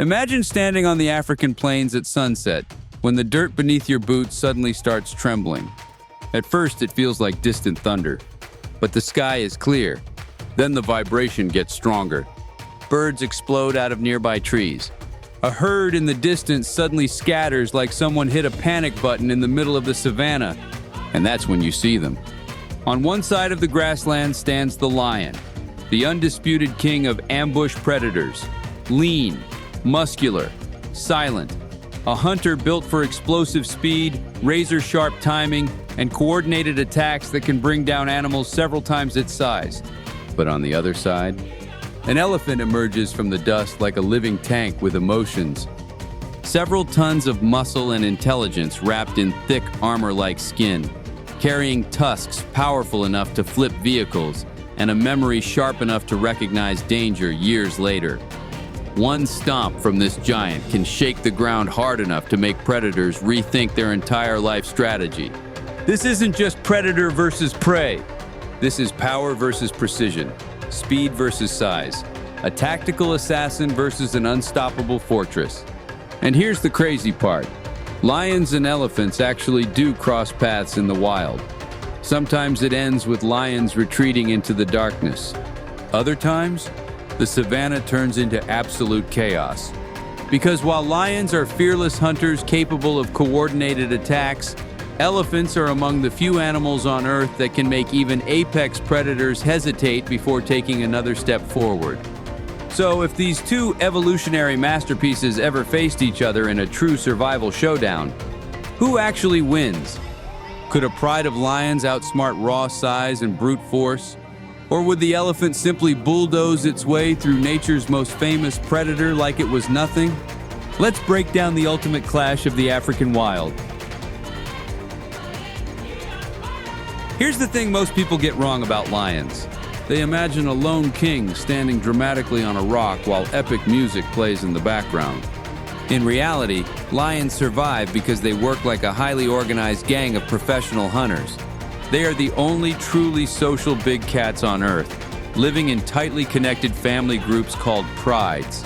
Imagine standing on the African plains at sunset, when the dirt beneath your boots suddenly starts trembling. At first, it feels like distant thunder, but the sky is clear. Then the vibration gets stronger. Birds explode out of nearby trees. A herd in the distance suddenly scatters like someone hit a panic button in the middle of the savannah, and that's when you see them. On one side of the grassland stands the lion, the undisputed king of ambush predators. Lean, muscular, silent. A hunter built for explosive speed, razor-sharp timing, and coordinated attacks that can bring down animals several times its size. But on the other side, an elephant emerges from the dust like a living tank with emotions. Several tons of muscle and intelligence wrapped in thick armor-like skin, carrying tusks powerful enough to flip vehicles and a memory sharp enough to recognize danger years later. One stomp from this giant can shake the ground hard enough to make predators rethink their entire life strategy. This isn't just predator versus prey. This is power versus precision, speed versus size, a tactical assassin versus an unstoppable fortress. And here's the crazy part. Lions and elephants actually do cross paths in the wild. Sometimes it ends with lions retreating into the darkness. Other times, the savannah turns into absolute chaos. Because while lions are fearless hunters capable of coordinated attacks, elephants are among the few animals on Earth that can make even apex predators hesitate before taking another step forward. So if these two evolutionary masterpieces ever faced each other in a true survival showdown, who actually wins? Could a pride of lions outsmart raw size and brute force? Or would the elephant simply bulldoze its way through nature's most famous predator like it was nothing? Let's break down the ultimate clash of the African wild. Here's the thing most people get wrong about lions. They imagine a lone king standing dramatically on a rock while epic music plays in the background. In reality, lions survive because they work like a highly organized gang of professional hunters. They are the only truly social big cats on Earth, living in tightly connected family groups called prides.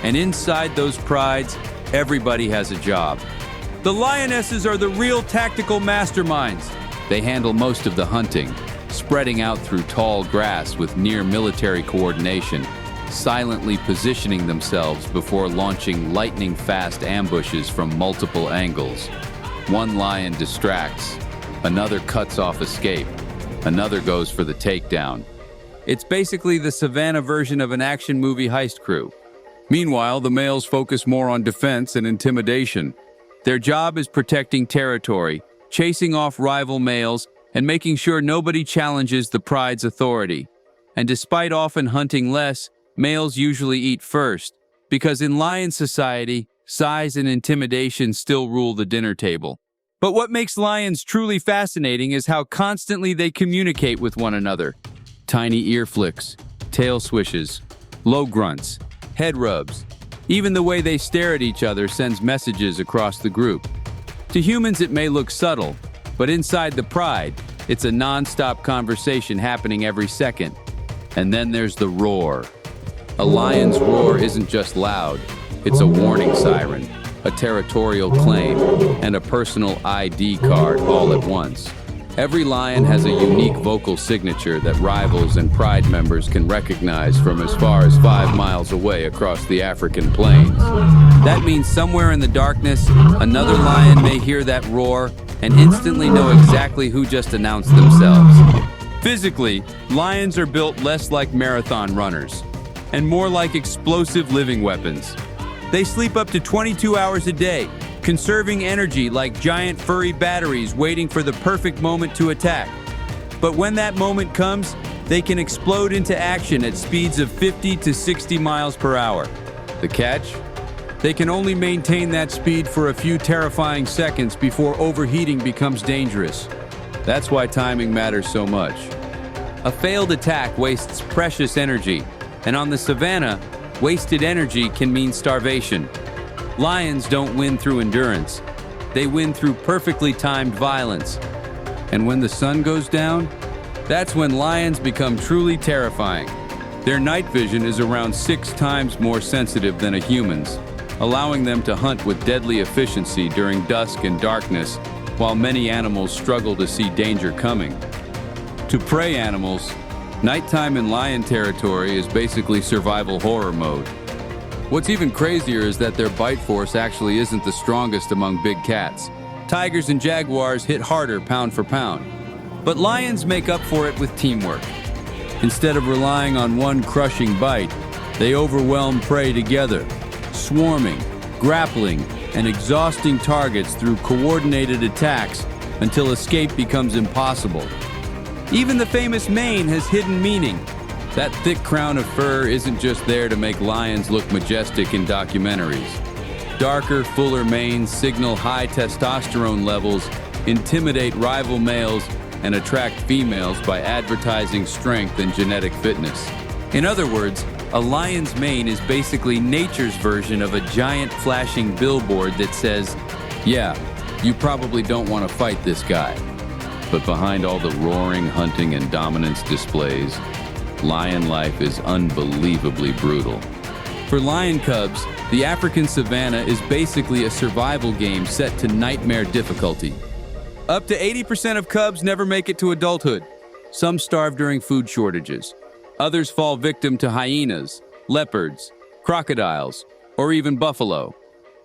And inside those prides, everybody has a job. The lionesses are the real tactical masterminds. They handle most of the hunting, spreading out through tall grass with near military coordination, silently positioning themselves before launching lightning-fast ambushes from multiple angles. One lion distracts, another cuts off escape, another goes for the takedown. It's basically the savannah version of an action movie heist crew. Meanwhile, the males focus more on defense and intimidation. Their job is protecting territory, chasing off rival males, and making sure nobody challenges the pride's authority. And despite often hunting less, males usually eat first, because in lion society, size and intimidation still rule the dinner table. But what makes lions truly fascinating is how constantly they communicate with one another. Tiny ear flicks, tail swishes, low grunts, head rubs. Even the way they stare at each other sends messages across the group. To humans, it may look subtle, but inside the pride, it's a non-stop conversation happening every second. And then there's the roar. A lion's roar isn't just loud, it's a warning siren, a territorial claim, and a personal ID card all at once. Every lion has a unique vocal signature that rivals and pride members can recognize from as far as 5 miles away across the African plains. That means somewhere in the darkness, another lion may hear that roar and instantly know exactly who just announced themselves. Physically, lions are built less like marathon runners and more like explosive living weapons. They sleep up to 22 hours a day, conserving energy like giant furry batteries waiting for the perfect moment to attack. But when that moment comes, they can explode into action at speeds of 50 to 60 miles per hour. The catch? They can only maintain that speed for a few terrifying seconds before overheating becomes dangerous. That's why timing matters so much. A failed attack wastes precious energy, and on the savannah, wasted energy can mean starvation. Lions don't win through endurance. They win through perfectly timed violence. And when the sun goes down, that's when lions become truly terrifying. Their night vision is around 6 times more sensitive than a human's, allowing them to hunt with deadly efficiency during dusk and darkness, while many animals struggle to see danger coming. To prey animals, nighttime in lion territory is basically survival horror mode. What's even crazier is that their bite force actually isn't the strongest among big cats. Tigers and jaguars hit harder pound for pound. But lions make up for it with teamwork. Instead of relying on one crushing bite, they overwhelm prey together, swarming, grappling, and exhausting targets through coordinated attacks until escape becomes impossible. Even the famous mane has hidden meaning. That thick crown of fur isn't just there to make lions look majestic in documentaries. Darker, fuller manes signal high testosterone levels, intimidate rival males, and attract females by advertising strength and genetic fitness. In other words, a lion's mane is basically nature's version of a giant flashing billboard that says, "Yeah, you probably don't want to fight this guy." But behind all the roaring, hunting, and dominance displays, lion life is unbelievably brutal. For lion cubs, the African savanna is basically a survival game set to nightmare difficulty. Up to 80% of cubs never make it to adulthood. Some starve during food shortages. Others fall victim to hyenas, leopards, crocodiles, or even buffalo.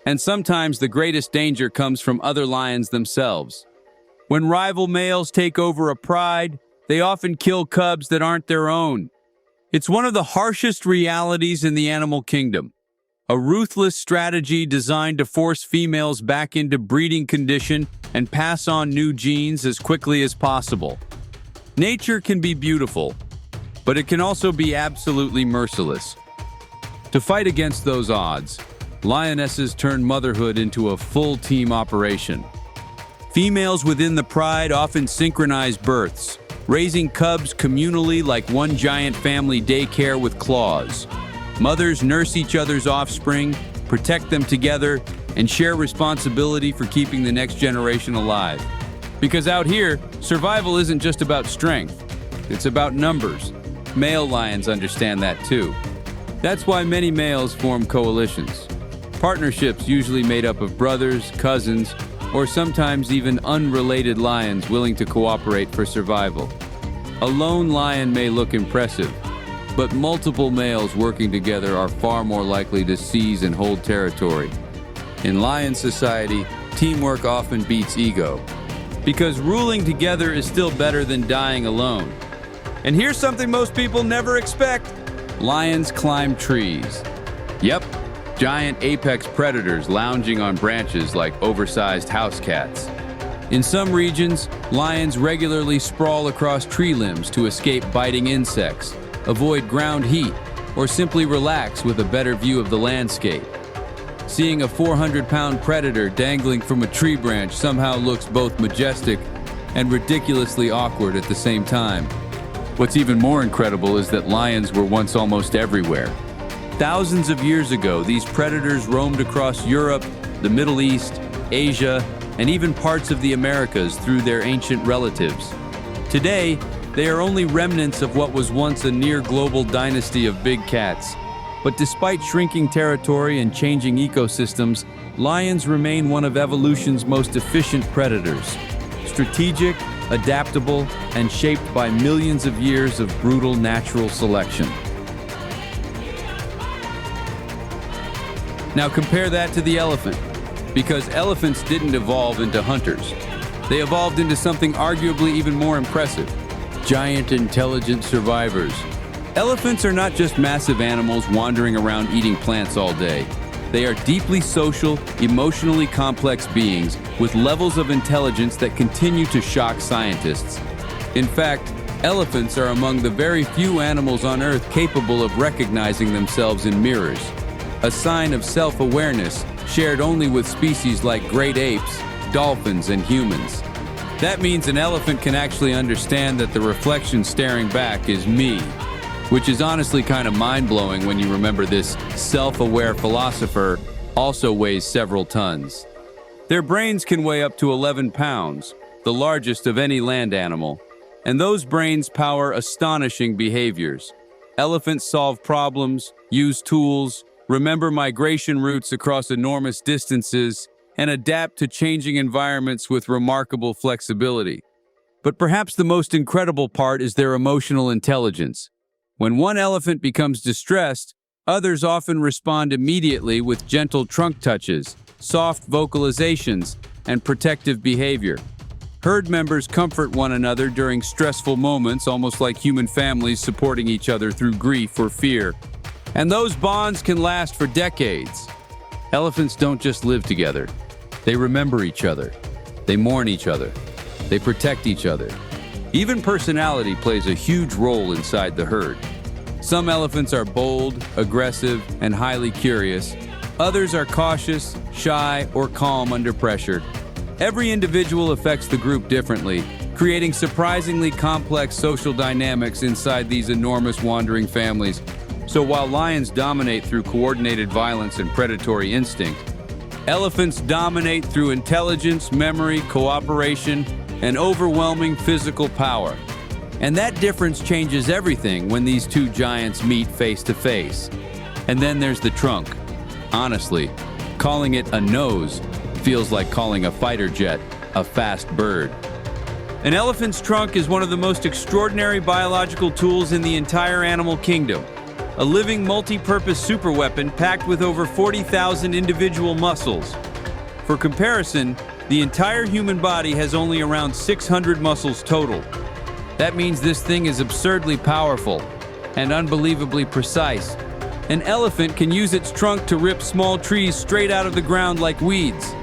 And sometimes the greatest danger comes from other lions themselves. When rival males take over a pride, they often kill cubs that aren't their own. It's one of the harshest realities in the animal kingdom. A ruthless strategy designed to force females back into breeding condition and pass on new genes as quickly as possible. Nature can be beautiful, but it can also be absolutely merciless. To fight against those odds, lionesses turn motherhood into a full team operation. Females within the pride often synchronize births, raising cubs communally like one giant family daycare with claws. Mothers nurse each other's offspring, protect them together, and share responsibility for keeping the next generation alive. Because out here, survival isn't just about strength, it's about numbers. Male lions understand that too. That's why many males form coalitions. Partnerships usually made up of brothers, cousins, or sometimes even unrelated lions willing to cooperate for survival. A lone lion may look impressive, but multiple males working together are far more likely to seize and hold territory. In lion society, teamwork often beats ego, because ruling together is still better than dying alone. And here's something most people never expect. Lions climb trees. Yep, giant apex predators lounging on branches like oversized house cats. In some regions, lions regularly sprawl across tree limbs to escape biting insects, avoid ground heat, or simply relax with a better view of the landscape. Seeing a 400-pound predator dangling from a tree branch somehow looks both majestic and ridiculously awkward at the same time. What's even more incredible is that lions were once almost everywhere. Thousands of years ago, these predators roamed across Europe, the Middle East, Asia, and even parts of the Americas through their ancient relatives. Today, they are only remnants of what was once a near-global dynasty of big cats. But despite shrinking territory and changing ecosystems, lions remain one of evolution's most efficient predators. Strategic, adaptable, and shaped by millions of years of brutal natural selection. Now compare that to the elephant, because elephants didn't evolve into hunters. They evolved into something arguably even more impressive: giant, intelligent survivors. Elephants are not just massive animals wandering around eating plants all day. They are deeply social, emotionally complex beings with levels of intelligence that continue to shock scientists. In fact, elephants are among the very few animals on Earth capable of recognizing themselves in mirrors, a sign of self-awareness shared only with species like great apes, dolphins, and humans. That means an elephant can actually understand that the reflection staring back is me, which is honestly kind of mind-blowing when you remember this self-aware philosopher also weighs several tons. Their brains can weigh up to 11 pounds, the largest of any land animal, and those brains power astonishing behaviors. Elephants solve problems, use tools, remember migration routes across enormous distances, and adapt to changing environments with remarkable flexibility. But perhaps the most incredible part is their emotional intelligence. When one elephant becomes distressed, others often respond immediately with gentle trunk touches, soft vocalizations, and protective behavior. Herd members comfort one another during stressful moments, almost like human families supporting each other through grief or fear. And those bonds can last for decades. Elephants don't just live together. They remember each other. They mourn each other. They protect each other. Even personality plays a huge role inside the herd. Some elephants are bold, aggressive, and highly curious. Others are cautious, shy, or calm under pressure. Every individual affects the group differently, creating surprisingly complex social dynamics inside these enormous wandering families. So while lions dominate through coordinated violence and predatory instinct, elephants dominate through intelligence, memory, cooperation, and overwhelming physical power. And that difference changes everything when these two giants meet face to face. And then there's the trunk. Honestly, calling it a nose feels like calling a fighter jet a fast bird. An elephant's trunk is one of the most extraordinary biological tools in the entire animal kingdom. A living multi-purpose superweapon packed with over 40,000 individual muscles. For comparison, the entire human body has only around 600 muscles total. That means this thing is absurdly powerful and unbelievably precise. An elephant can use its trunk to rip small trees straight out of the ground like weeds.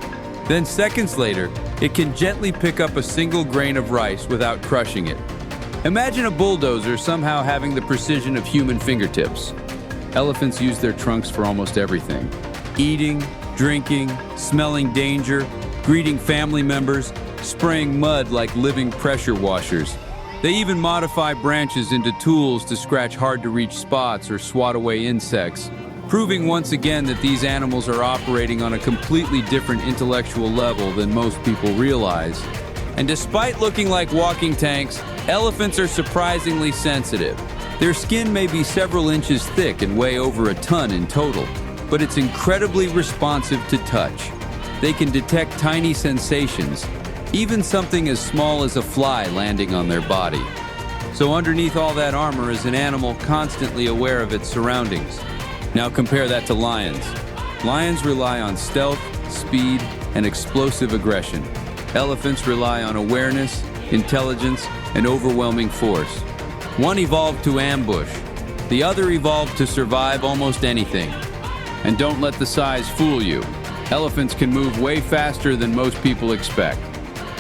Then seconds later, it can gently pick up a single grain of rice without crushing it. Imagine a bulldozer somehow having the precision of human fingertips. Elephants use their trunks for almost everything. Eating, drinking, smelling danger, greeting family members, spraying mud like living pressure washers. They even modify branches into tools to scratch hard-to-reach spots or swat away insects, proving once again that these animals are operating on a completely different intellectual level than most people realize. And despite looking like walking tanks, elephants are surprisingly sensitive. Their skin may be several inches thick and weigh over a ton in total, but it's incredibly responsive to touch. They can detect tiny sensations, even something as small as a fly landing on their body. So underneath all that armor is an animal constantly aware of its surroundings. Now compare that to lions. Lions rely on stealth, speed, and explosive aggression. Elephants rely on awareness, intelligence, and overwhelming force. One evolved to ambush. The other evolved to survive almost anything. And don't let the size fool you. Elephants can move way faster than most people expect.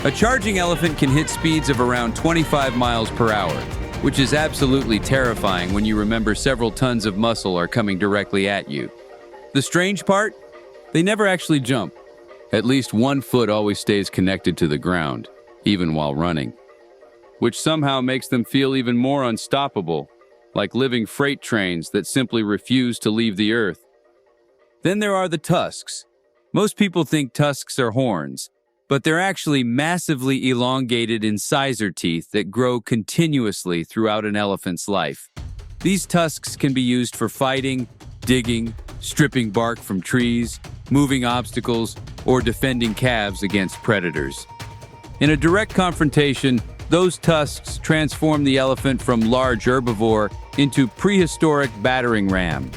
A charging elephant can hit speeds of around 25 miles per hour, which is absolutely terrifying when you remember several tons of muscle are coming directly at you. The strange part? They never actually jump. At least one foot always stays connected to the ground, even while running, which somehow makes them feel even more unstoppable, like living freight trains that simply refuse to leave the earth. Then there are the tusks. Most people think tusks are horns, but they're actually massively elongated incisor teeth that grow continuously throughout an elephant's life. These tusks can be used for fighting, digging, stripping bark from trees, moving obstacles, or defending calves against predators. In a direct confrontation, those tusks transform the elephant from large herbivore into prehistoric battering ram.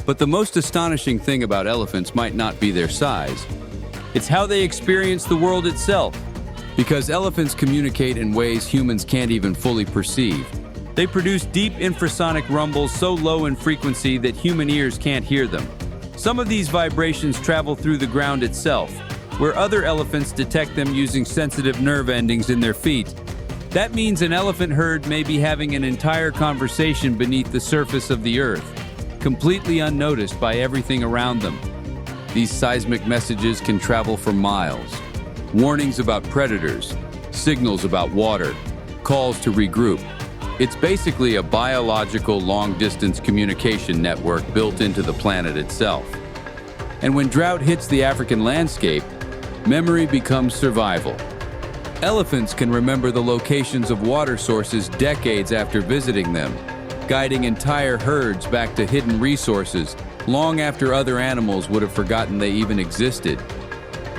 But the most astonishing thing about elephants might not be their size. It's how they experience the world itself. Because elephants communicate in ways humans can't even fully perceive. They produce deep infrasonic rumbles so low in frequency that human ears can't hear them. Some of these vibrations travel through the ground itself, where other elephants detect them using sensitive nerve endings in their feet. That means an elephant herd may be having an entire conversation beneath the surface of the earth, completely unnoticed by everything around them. These seismic messages can travel for miles. Warnings about predators, signals about water, calls to regroup. It's basically a biological long-distance communication network built into the planet itself. And when drought hits the African landscape, memory becomes survival. Elephants can remember the locations of water sources decades after visiting them, guiding entire herds back to hidden resources long after other animals would have forgotten they even existed.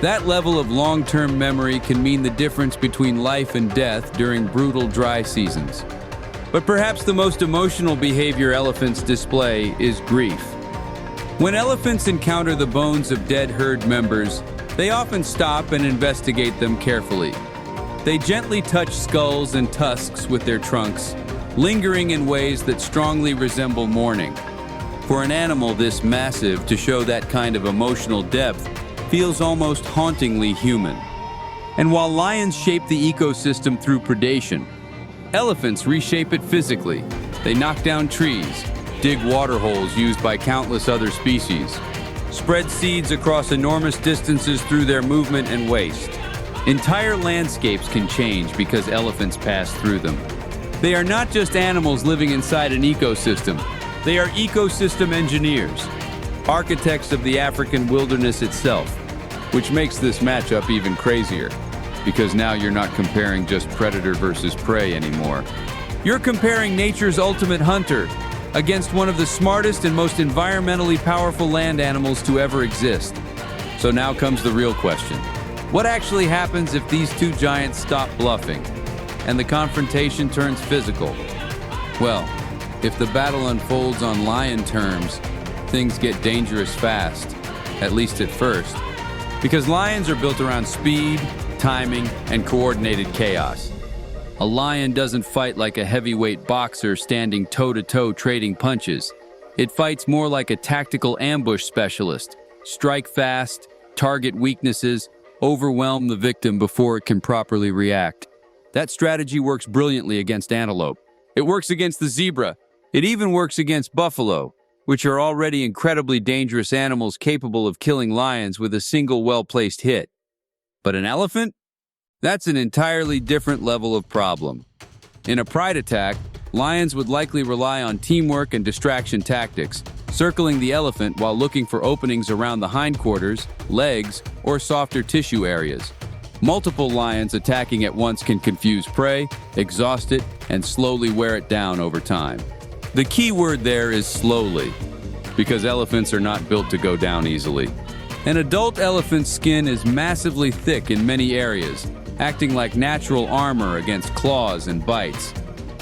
That level of long-term memory can mean the difference between life and death during brutal dry seasons. But perhaps the most emotional behavior elephants display is grief. When elephants encounter the bones of dead herd members, they often stop and investigate them carefully. They gently touch skulls and tusks with their trunks, lingering in ways that strongly resemble mourning. For an animal this massive to show that kind of emotional depth feels almost hauntingly human. And while lions shape the ecosystem through predation, elephants reshape it physically. They knock down trees, dig water holes used by countless other species, spread seeds across enormous distances through their movement and waste. Entire landscapes can change because elephants pass through them. They are not just animals living inside an ecosystem. They are ecosystem engineers, architects of the African wilderness itself, which makes this matchup even crazier, because now you're not comparing just predator versus prey anymore. You're comparing nature's ultimate hunter against one of the smartest and most environmentally powerful land animals to ever exist. So now comes the real question. What actually happens if these two giants stop bluffing and the confrontation turns physical? Well, if the battle unfolds on lion terms, things get dangerous fast, at least at first, because lions are built around speed, timing, and coordinated chaos. A lion doesn't fight like a heavyweight boxer standing toe-to-toe trading punches. It fights more like a tactical ambush specialist. Strike fast, target weaknesses, overwhelm the victim before it can properly react. That strategy works brilliantly against antelope. It works against the zebra. It even works against buffalo, which are already incredibly dangerous animals capable of killing lions with a single well-placed hit. But an elephant? That's an entirely different level of problem. In a pride attack, lions would likely rely on teamwork and distraction tactics, circling the elephant while looking for openings around the hindquarters, legs, or softer tissue areas. Multiple lions attacking at once can confuse prey, exhaust it, and slowly wear it down over time. The key word there is slowly, because elephants are not built to go down easily. An adult elephant's skin is massively thick in many areas, acting like natural armor against claws and bites.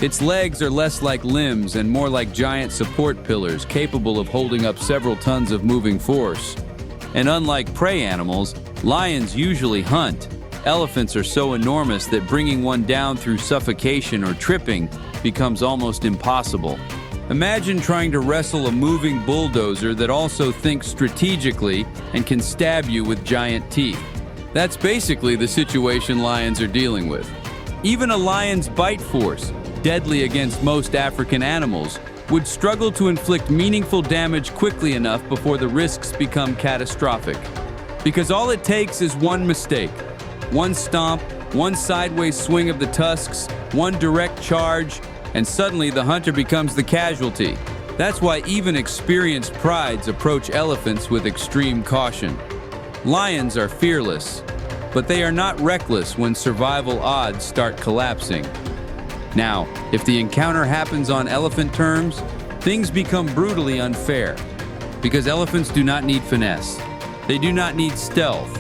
Its legs are less like limbs and more like giant support pillars capable of holding up several tons of moving force. And unlike prey animals, lions usually hunt. Elephants are so enormous that bringing one down through suffocation or tripping becomes almost impossible. Imagine trying to wrestle a moving bulldozer that also thinks strategically and can stab you with giant teeth. That's basically the situation lions are dealing with. Even a lion's bite force, deadly against most African animals, would struggle to inflict meaningful damage quickly enough before the risks become catastrophic. Because all it takes is one mistake. One stomp, one sideways swing of the tusks, one direct charge, and suddenly the hunter becomes the casualty. That's why even experienced prides approach elephants with extreme caution. Lions are fearless, but they are not reckless when survival odds start collapsing. Now, if the encounter happens on elephant terms, things become brutally unfair. Because elephants do not need finesse. They do not need stealth.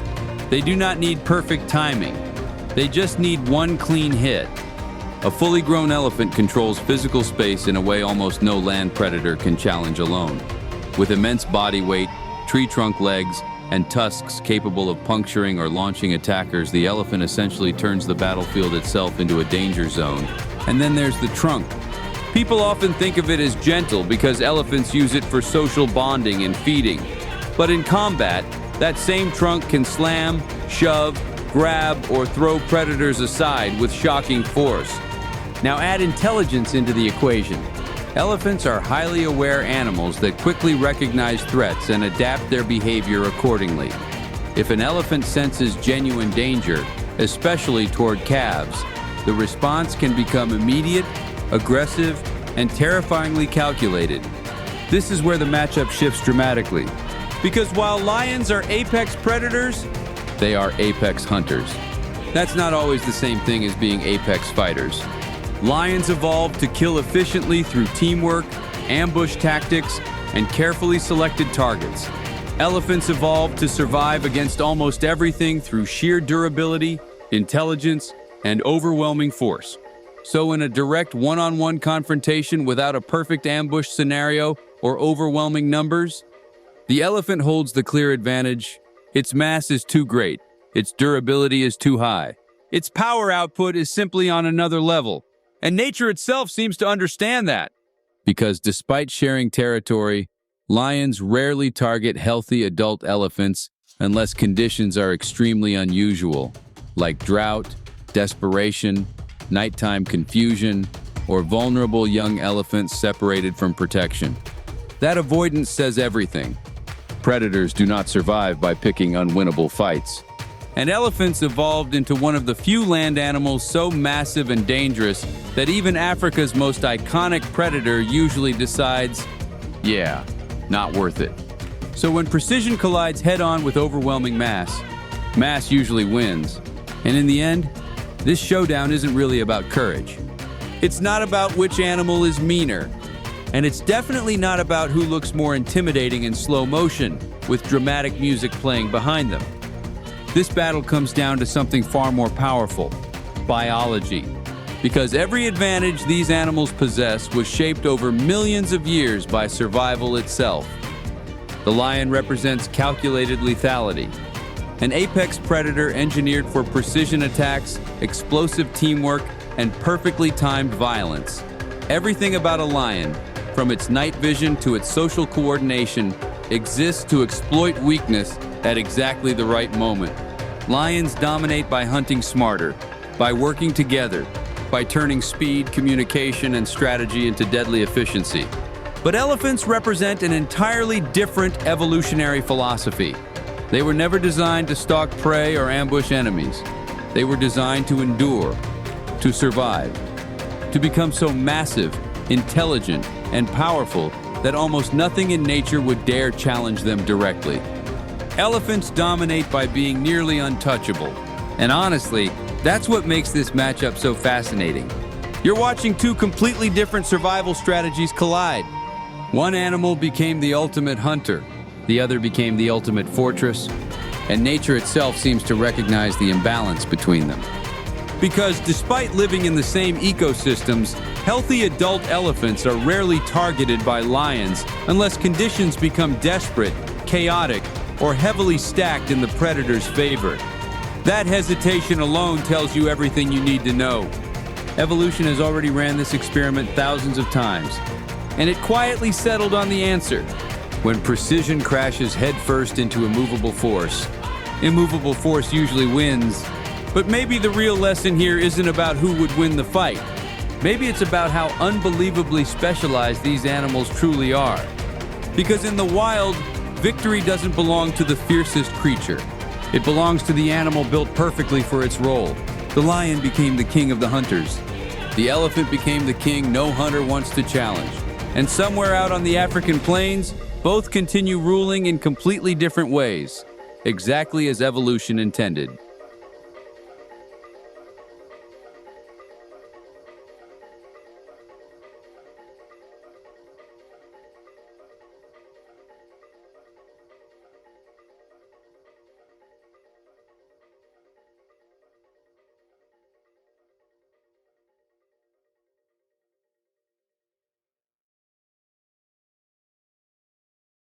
They do not need perfect timing. They just need one clean hit. A fully grown elephant controls physical space in a way almost no land predator can challenge alone. With immense body weight, tree trunk legs, and tusks capable of puncturing or launching attackers, the elephant essentially turns the battlefield itself into a danger zone. And then there's the trunk. People often think of it as gentle because elephants use it for social bonding and feeding. But in combat, that same trunk can slam, shove, grab, or throw predators aside with shocking force. Now add intelligence into the equation. Elephants are highly aware animals that quickly recognize threats and adapt their behavior accordingly. If an elephant senses genuine danger, especially toward calves, the response can become immediate, aggressive, and terrifyingly calculated. This is where the matchup shifts dramatically. Because while lions are apex predators, they are apex hunters. That's not always the same thing as being apex fighters. Lions evolved to kill efficiently through teamwork, ambush tactics, and carefully selected targets. Elephants evolved to survive against almost everything through sheer durability, intelligence, and overwhelming force. So in a direct one-on-one confrontation without a perfect ambush scenario or overwhelming numbers, the elephant holds the clear advantage. Its mass is too great. Its durability is too high. Its power output is simply on another level. And nature itself seems to understand that. Because despite sharing territory, lions rarely target healthy adult elephants unless conditions are extremely unusual, like drought, desperation, nighttime confusion, or vulnerable young elephants separated from protection. That avoidance says everything. Predators do not survive by picking unwinnable fights. And elephants evolved into one of the few land animals so massive and dangerous that even Africa's most iconic predator usually decides, yeah, not worth it. So when precision collides head-on with overwhelming mass, mass usually wins. And in the end, this showdown isn't really about courage. It's not about which animal is meaner. And it's definitely not about who looks more intimidating in slow motion, with dramatic music playing behind them. This battle comes down to something far more powerful: biology. Because every advantage these animals possess was shaped over millions of years by survival itself. The lion represents calculated lethality, an apex predator engineered for precision attacks, explosive teamwork, and perfectly timed violence. Everything about a lion, from its night vision to its social coordination, exists to exploit weakness at exactly the right moment. Lions dominate by hunting smarter, by working together, by turning speed, communication, and strategy into deadly efficiency. But elephants represent an entirely different evolutionary philosophy. They were never designed to stalk prey or ambush enemies. They were designed to endure, to survive, to become so massive, intelligent, and powerful that almost nothing in nature would dare challenge them directly. Elephants dominate by being nearly untouchable. And honestly, that's what makes this matchup so fascinating. You're watching two completely different survival strategies collide. One animal became the ultimate hunter, the other became the ultimate fortress, and nature itself seems to recognize the imbalance between them. Because despite living in the same ecosystems, healthy adult elephants are rarely targeted by lions unless conditions become desperate, chaotic, or heavily stacked in the predator's favor. That hesitation alone tells you everything you need to know. Evolution has already ran this experiment thousands of times, and it quietly settled on the answer. When precision crashes headfirst into immovable force usually wins. But maybe the real lesson here isn't about who would win the fight. Maybe it's about how unbelievably specialized these animals truly are. Because in the wild, victory doesn't belong to the fiercest creature. It belongs to the animal built perfectly for its role. The lion became the king of the hunters. The elephant became the king no hunter wants to challenge. And somewhere out on the African plains, both continue ruling in completely different ways, exactly as evolution intended.